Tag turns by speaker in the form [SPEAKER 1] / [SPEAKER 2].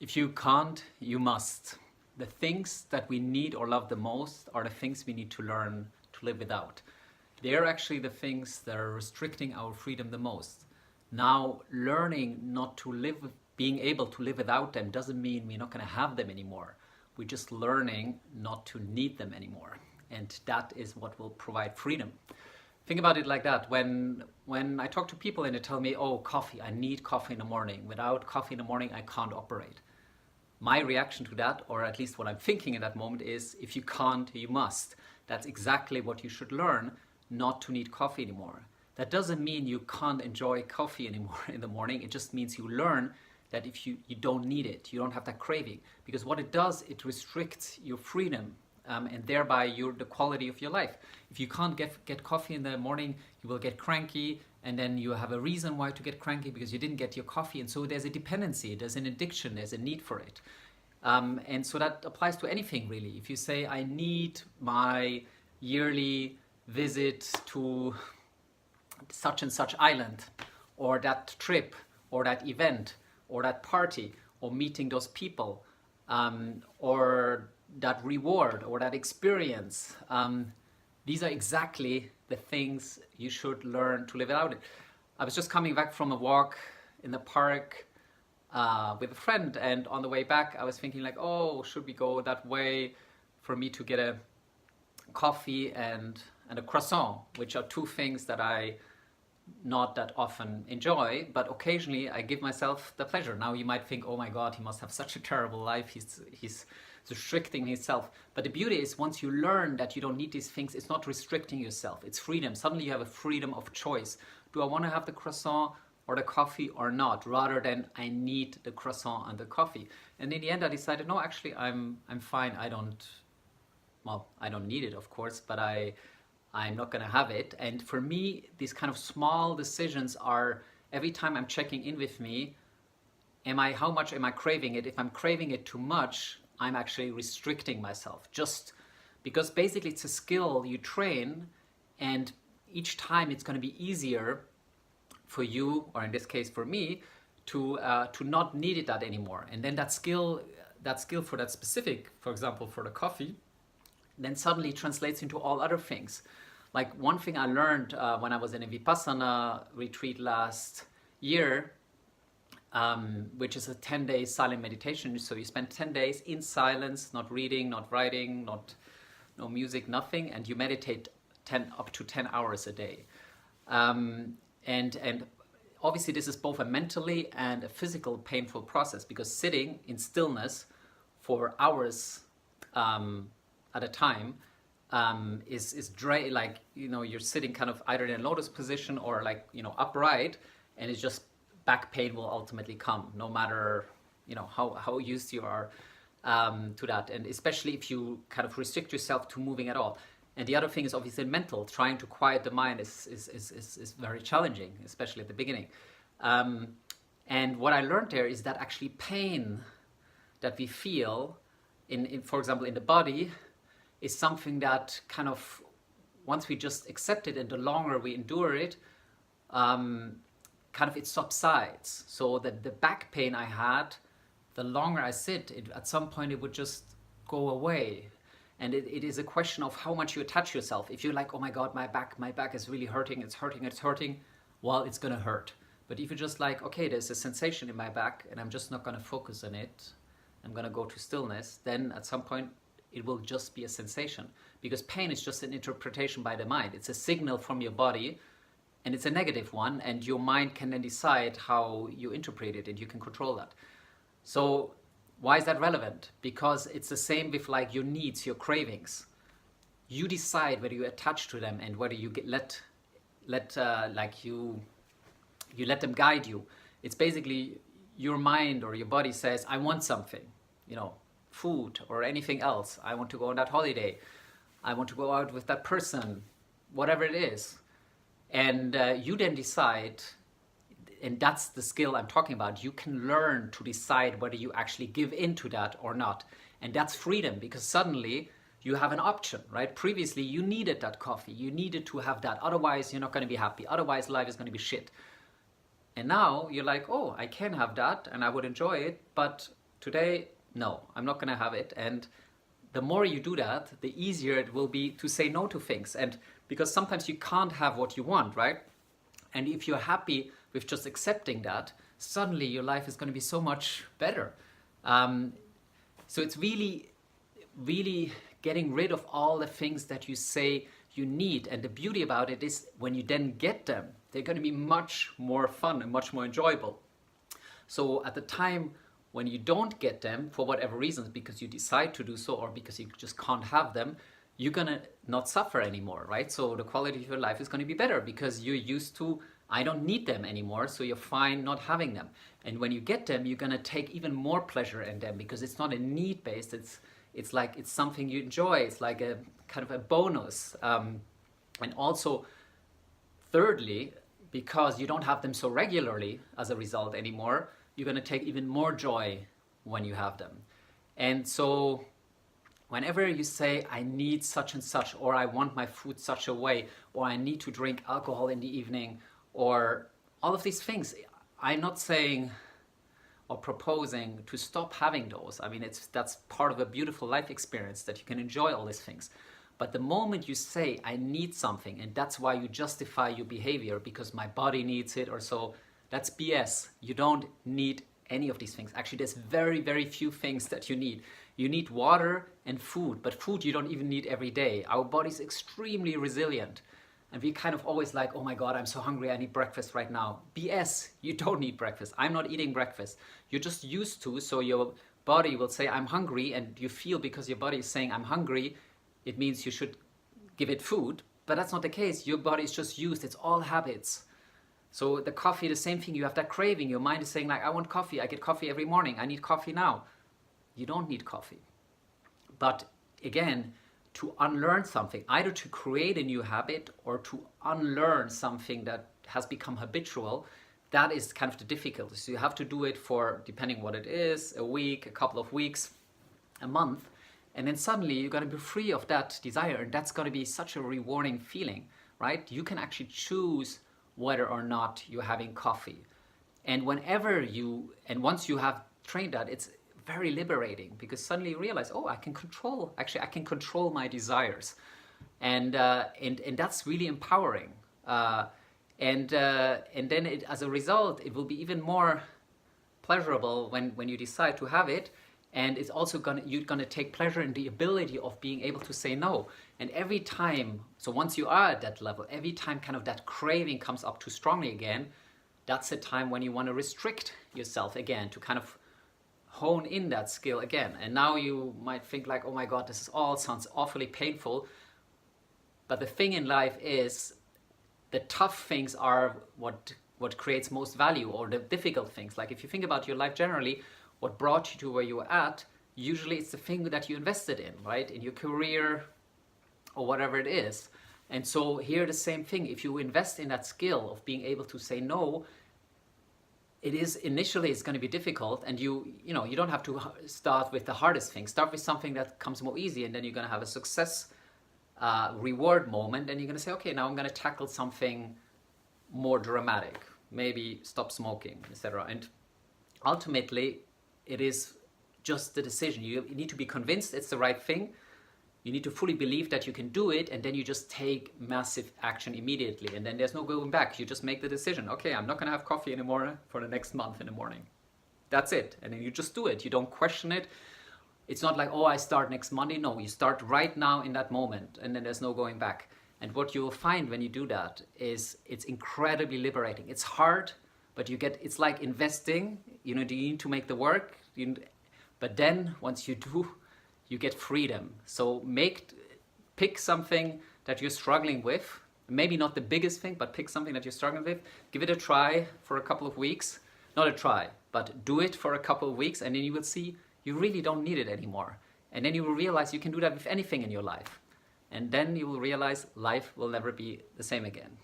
[SPEAKER 1] If you can't, you must. The things that we need or love the most are the things we need to learn to live without. They're actually the things that are restricting our freedom the most. Now, learning not to live, being able to live without them doesn't mean we're not going to have them anymore. We're just learning not to need them anymore. And that is what will provide freedom. Think about it like that. When I talk to people and they tell me, oh, coffee, I need coffee in the morning. Without coffee in the morning, I can't operate. My reaction to that, or at least what I'm thinking in that moment, is if you can't, you must. That's exactly what you should learn, not to need coffee anymore. That doesn't mean you can't enjoy coffee anymore in the morning. It just means you learn that if you don't need it, you don't have that craving. Because what it does, it restricts your freedom. And thereby the quality of your life. If you can't get coffee in the morning, you will get cranky, and then you have a reason why to get cranky because you didn't get your coffee, and so there's a dependency, there's an addiction, there's a need for it. And so that applies to anything really. If you say, I need my yearly visit to such and such island, or that trip, or that event, or that party, or meeting those people, or that reward or that experience, these are exactly the things you should learn to live without it. I was just coming back from a walk in the park with a friend, and on the way back I was thinking like, oh, should we go that way for me to get a coffee and a croissant, which are two things that I not that often enjoy, but occasionally I give myself the pleasure. Now you might think, oh my God, he must have such a terrible life, he's restricting himself. But the beauty is, once you learn that you don't need these things, it's not restricting yourself, it's freedom. Suddenly you have a freedom of choice. Do I want to have the croissant or the coffee or not, rather than I need the croissant and the coffee. And in the end I decided, no, actually I'm fine. I don't need it, of course, but I'm not going to have it. And for me, these kind of small decisions are, every time I'm checking in with me, how much am I craving it? If I'm craving it too much, I'm actually restricting myself, just because basically it's a skill you train, and each time it's going to be easier for you, or in this case for me, to not need it that anymore. And then that skill for that specific, for example, for the coffee, then suddenly translates into all other things. Like one thing I learned when I was in a Vipassana retreat last year, which is a 10-day silent meditation. So you spend 10 days in silence, not reading, not writing, no music, nothing, and you meditate up to 10 hours a day. And obviously this is both a mentally and a physical painful process, because sitting in stillness for hours at a time is like, you're sitting kind of either in a lotus position or like, upright, and it's just back pain will ultimately come, no matter how used you are to that, and especially if you kind of restrict yourself to moving at all. And the other thing is obviously mental. Trying to quiet the mind is very challenging, especially at the beginning. And what I learned there is that actually pain that we feel in for example in the body is something that kind of, once we just accept it and the longer we endure it, kind of it subsides. So that the back pain I had, the longer I sit, at some point it would just go away. And it is a question of how much you attach yourself. If you're like, oh my God, my back is really hurting, it's hurting, well, it's gonna hurt. But if you're just like, okay, there's a sensation in my back and I'm just not gonna focus on it, I'm gonna go to stillness, then at some point it will just be a sensation. Because pain is just an interpretation by the mind. It's a signal from your body, and it's a negative one, and your mind can then decide how you interpret it, and you can control that. So why is that relevant? Because it's the same with like your needs, your cravings. You decide whether you attach to them and whether you let them guide you. It's basically your mind or your body says, I want something, food or anything else. I want to go on that holiday. I want to go out with that person, whatever it is. And you then decide, and that's the skill I'm talking about. You can learn to decide whether you actually give in to that or not. And that's freedom, because suddenly you have an option, right? Previously, you needed that coffee. You needed to have that. Otherwise, you're not going to be happy. Otherwise, life is going to be shit. And now you're like, oh, I can have that and I would enjoy it, but today, no, I'm not gonna have it. And the more you do that, the easier it will be to say no to things. And because sometimes you can't have what you want, right? And if you're happy with just accepting that, suddenly your life is going to be so much better. So it's really, really getting rid of all the things that you say you need. And the beauty about it is when you then get them, they're going to be much more fun and much more enjoyable. So at the time when you don't get them, for whatever reasons, because you decide to do so or because you just can't have them, you're gonna not suffer anymore, right? So the quality of your life is gonna be better because you're used to, I don't need them anymore, so you're fine not having them. And when you get them, you're gonna take even more pleasure in them because it's not a need-based, it's like it's something you enjoy, it's like a kind of a bonus. And also, thirdly, because you don't have them so regularly as a result anymore, you're gonna take even more joy when you have them. And so whenever you say, I need such and such, or I want my food such a way, or I need to drink alcohol in the evening, or all of these things, I'm not saying or proposing to stop having those. I mean, that's part of a beautiful life experience that you can enjoy all these things. But the moment you say, I need something, and that's why you justify your behavior because my body needs it or so, that's BS. You don't need any of these things. Actually, there's very, very few things that you need. You need water and food, but food you don't even need every day. Our body's extremely resilient. And we kind of always like, oh my God, I'm so hungry, I need breakfast right now. BS, you don't need breakfast. I'm not eating breakfast. You're just used to, so your body will say, I'm hungry, and you feel because your body is saying, I'm hungry, it means you should give it food. But that's not the case. Your body is just used. It's all habits. So the coffee, the same thing. You have that craving. Your mind is saying like, I want coffee. I get coffee every morning. I need coffee now. You don't need coffee. But again, to unlearn something, either to create a new habit or to unlearn something that has become habitual, that is kind of the difficulty. So you have to do it for, depending what it is, a week, a couple of weeks, a month. And then suddenly you're going to be free of that desire. And that's going to be such a rewarding feeling, right? You can actually choose whether or not you're having coffee. And once you have trained that, it's very liberating because suddenly you realize, oh, I can control my desires. And that's really empowering. And then as a result, it will be even more pleasurable when you decide to have it. And it's also you're gonna take pleasure in the ability of being able to say no. And every time, so once you are at that level, every time kind of that craving comes up too strongly again, that's the time when you want to restrict yourself again, to kind of hone in that skill again. And now you might think like, oh my God, this sounds awfully painful. But the thing in life is, the tough things are what creates most value, or the difficult things. Like if you think about your life generally, what brought you to where you were at, usually it's the thing that you invested in, right? In your career or whatever it is. And so here the same thing, if you invest in that skill of being able to say no, initially it's going to be difficult, and you don't have to start with the hardest thing. Start with something that comes more easy, and then you're going to have a success reward moment, and you're going to say, okay, now I'm going to tackle something more dramatic, maybe stop smoking, etc. And ultimately, it is just the decision. You need to be convinced it's the right thing. You need to fully believe that you can do it, and then you just take massive action immediately. And then there's no going back. You just make the decision. Okay, I'm not going to have coffee anymore for the next month in the morning. That's it. And then you just do it. You don't question it. It's not like, oh, I start next Monday. No, you start right now in that moment, and then there's no going back. And what you'll find when you do that is it's incredibly liberating. It's hard, but it's like investing. You need to make the work. But then once you do, you get freedom. So pick something that you're struggling with. Maybe not the biggest thing, but pick something that you're struggling with. Give it a try for a couple of weeks. Not a try, but do it for a couple of weeks, and then you will see you really don't need it anymore. And then you will realize you can do that with anything in your life. And then you will realize life will never be the same again.